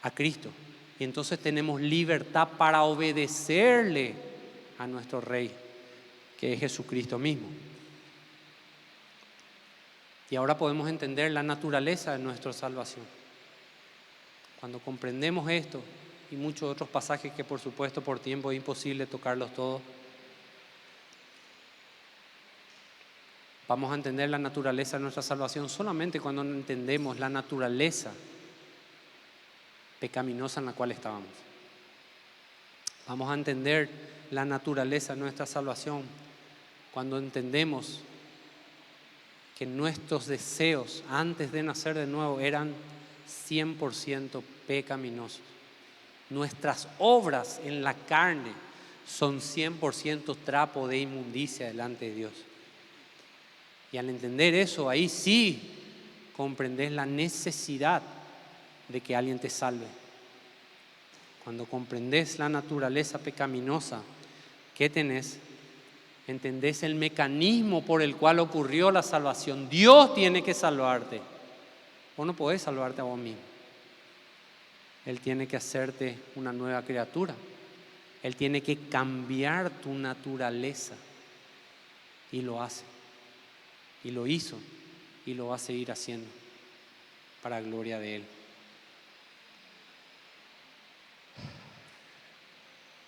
Speaker 1: a Cristo. Y entonces tenemos libertad para obedecerle a nuestro Rey, que es Jesucristo mismo. Y ahora podemos entender la naturaleza de nuestra salvación. Cuando comprendemos esto y muchos otros pasajes que por supuesto por tiempo es imposible tocarlos todos, vamos a entender la naturaleza de nuestra salvación solamente cuando entendemos la naturaleza pecaminosa en la cual estábamos. Vamos a entender la naturaleza de nuestra salvación cuando entendemos que nuestros deseos antes de nacer de nuevo eran 100% pecaminosos. Nuestras obras en la carne son 100% trapo de inmundicia delante de Dios. Y al entender eso, ahí sí comprendes la necesidad de que alguien te salve. Cuando comprendes la naturaleza pecaminosa que tenés, entendés el mecanismo por el cual ocurrió la salvación. Dios tiene que salvarte. Vos no podés salvarte a vos mismo. Él tiene que hacerte una nueva criatura. Él tiene que cambiar tu naturaleza. Y lo hace. Y lo hizo. Y lo va a seguir haciendo. Para gloria de Él.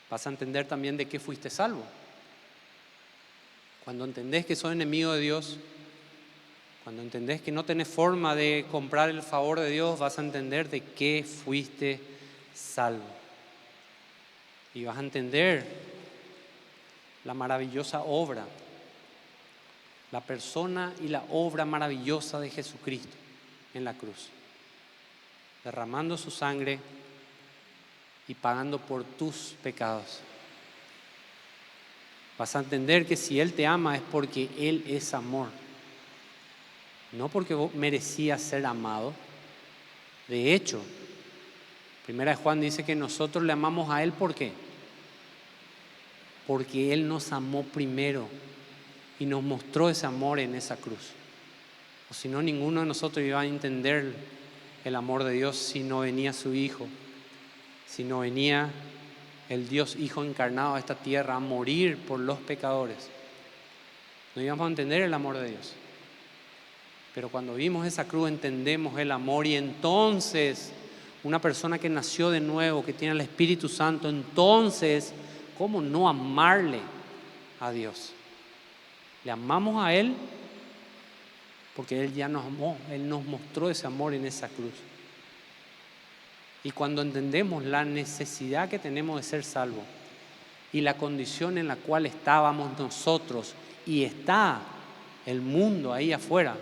Speaker 1: Vas a entender también de qué fuiste salvo. Cuando entendés que sos enemigo de Dios, cuando entendés que no tenés forma de comprar el favor de Dios, vas a entender de qué fuiste salvo. Y vas a entender la maravillosa obra, la persona y la obra maravillosa de Jesucristo en la cruz, derramando su sangre y pagando por tus pecados. Vas a entender que si Él te ama es porque Él es amor. No porque vos merecías ser amado. De hecho, Primera de Juan dice que nosotros le amamos a Él, ¿por qué? Porque Él nos amó primero y nos mostró ese amor en esa cruz. O si no, ninguno de nosotros iba a entender el amor de Dios si no venía su Hijo, si no venía el Dios Hijo encarnado a esta tierra a morir por los pecadores. No íbamos a entender el amor de Dios. Pero cuando vimos esa cruz entendemos el amor, y entonces una persona que nació de nuevo, que tiene el Espíritu Santo, entonces, ¿cómo no amarle a Dios? Le amamos a Él porque Él ya nos amó, Él nos mostró ese amor en esa cruz. Y cuando entendemos la necesidad que tenemos de ser salvos y la condición en la cual estábamos nosotros y está el mundo ahí afuera,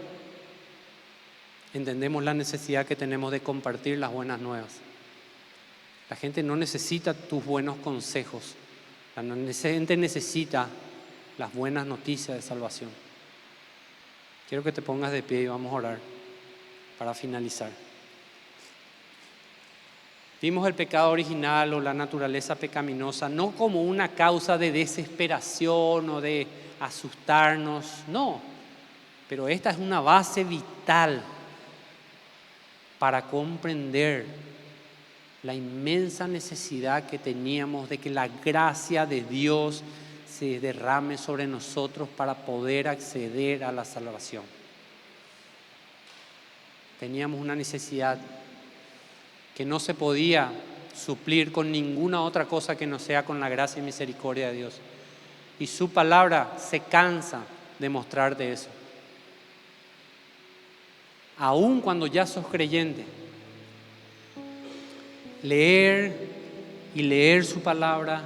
Speaker 1: entendemos la necesidad que tenemos de compartir las buenas nuevas. La gente no necesita tus buenos consejos, la gente necesita las buenas noticias de salvación. Quiero que te pongas de pie y vamos a orar para finalizar. Vimos el pecado original o la naturaleza pecaminosa no como una causa de desesperación o de asustarnos, no, pero esta es una base vital para comprender la inmensa necesidad que teníamos de que la gracia de Dios se derrame sobre nosotros para poder acceder a la salvación. Teníamos una necesidad que no se podía suplir con ninguna otra cosa que no sea con la gracia y misericordia de Dios. Y su palabra se cansa de mostrarte eso. Aún cuando ya sos creyente, leer su palabra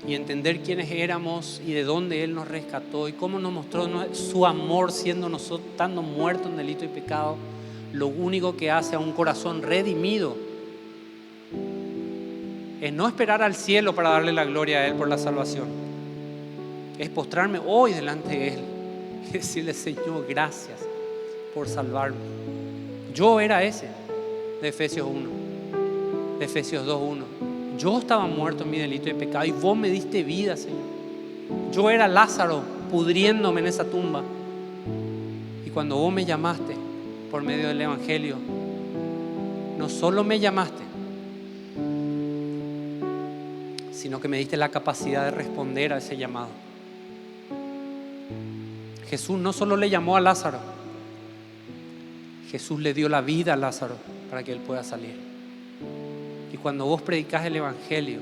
Speaker 1: y entender quiénes éramos y de dónde Él nos rescató y cómo nos mostró su amor siendo nosotros, estando muertos en delito y pecado, lo único que hace a un corazón redimido es no esperar al cielo para darle la gloria a Él por la salvación. Es postrarme hoy delante de Él y decirle: Señor, gracias por salvarme. Yo era ese de Efesios 1, de Efesios 2:1. Yo estaba muerto en mi delito y pecado y vos me diste vida, Señor. Yo era Lázaro pudriéndome en esa tumba. Y cuando vos me llamaste por medio del Evangelio, no solo me llamaste, sino que me diste la capacidad de responder a ese llamado. Jesús no solo le llamó a Lázaro, Jesús le dio la vida a Lázaro para que él pueda salir. Y cuando vos predicás el Evangelio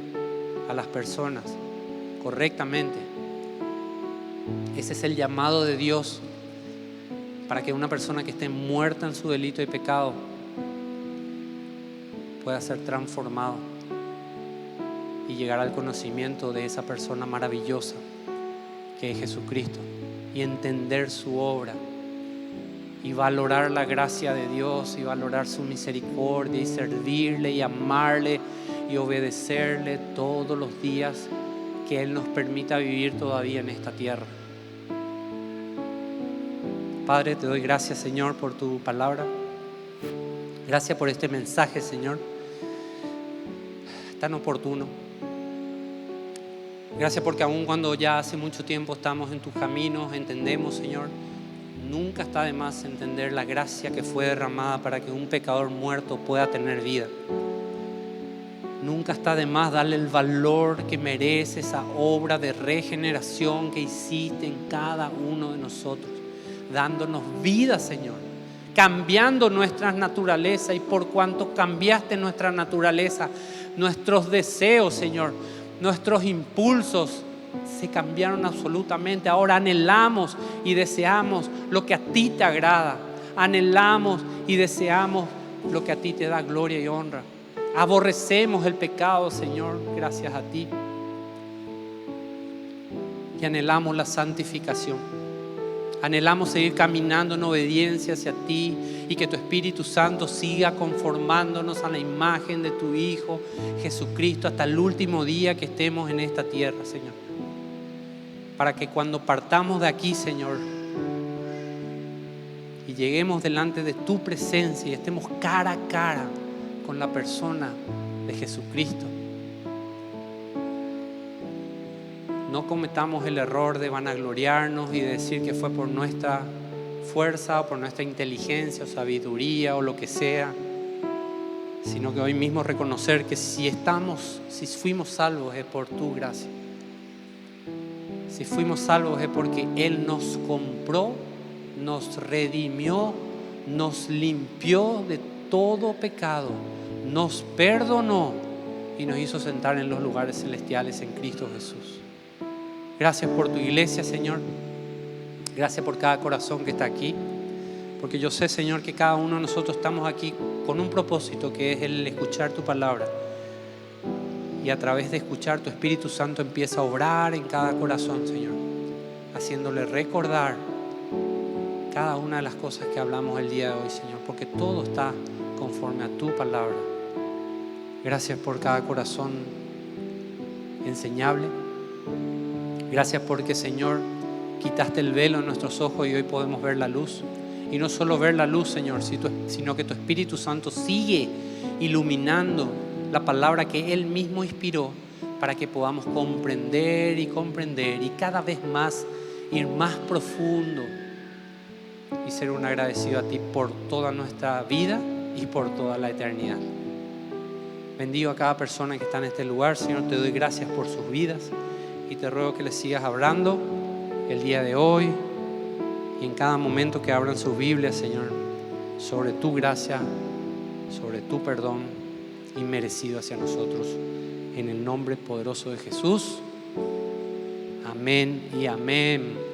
Speaker 1: a las personas correctamente, ese es el llamado de Dios para que una persona que esté muerta en su delito y pecado pueda ser transformado y llegar al conocimiento de esa persona maravillosa que es Jesucristo, y entender su obra y valorar la gracia de Dios y valorar su misericordia y servirle y amarle y obedecerle todos los días que Él nos permita vivir todavía en esta tierra. Padre, te doy gracias, Señor, por tu palabra. Gracias por este mensaje, Señor, tan oportuno. Gracias porque aun cuando ya hace mucho tiempo estamos en tus caminos, entendemos, Señor, nunca está de más entender la gracia que fue derramada para que un pecador muerto pueda tener vida. Nunca está de más darle el valor que merece esa obra de regeneración que hiciste en cada uno de nosotros, dándonos vida, Señor, cambiando nuestras naturalezas. Y por cuanto cambiaste nuestra naturaleza, nuestros deseos, Señor, nuestros impulsos se cambiaron absolutamente. Ahora anhelamos y deseamos lo que a ti te agrada. Anhelamos y deseamos lo que a ti te da gloria y honra. Aborrecemos el pecado, Señor, gracias a ti. Y anhelamos la santificación. Anhelamos seguir caminando en obediencia hacia ti y que tu Espíritu Santo siga conformándonos a la imagen de tu Hijo Jesucristo hasta el último día que estemos en esta tierra, Señor. Para que cuando partamos de aquí, Señor, y lleguemos delante de tu presencia y estemos cara a cara con la persona de Jesucristo, no cometamos el error de vanagloriarnos y de decir que fue por nuestra fuerza o por nuestra inteligencia o sabiduría o lo que sea, sino que hoy mismo reconocer que si fuimos salvos es por tu gracia. Si fuimos salvos es porque Él nos compró, nos redimió, nos limpió de todo pecado, nos perdonó y nos hizo sentar en los lugares celestiales en Cristo Jesús. Gracias por tu iglesia, Señor. Gracias por cada corazón que está aquí. Porque yo sé, Señor, que cada uno de nosotros estamos aquí con un propósito, que es el escuchar tu palabra. Y a través de escuchar, tu Espíritu Santo empieza a obrar en cada corazón, Señor, haciéndole recordar cada una de las cosas que hablamos el día de hoy, Señor, porque todo está conforme a tu palabra. Gracias por cada corazón enseñable. Gracias porque, Señor, quitaste el velo en nuestros ojos y hoy podemos ver la luz. Y no solo ver la luz, Señor, sino que tu Espíritu Santo sigue iluminando la palabra que Él mismo inspiró para que podamos comprender y cada vez más ir más profundo y ser un agradecido a ti por toda nuestra vida y por toda la eternidad. Bendigo a cada persona que está en este lugar, Señor, te doy gracias por sus vidas y te ruego que les sigas hablando el día de hoy y en cada momento que abran sus Biblias, Señor, sobre tu gracia, sobre tu perdón inmerecido hacia nosotros. En el nombre poderoso de Jesús. Amén y amén.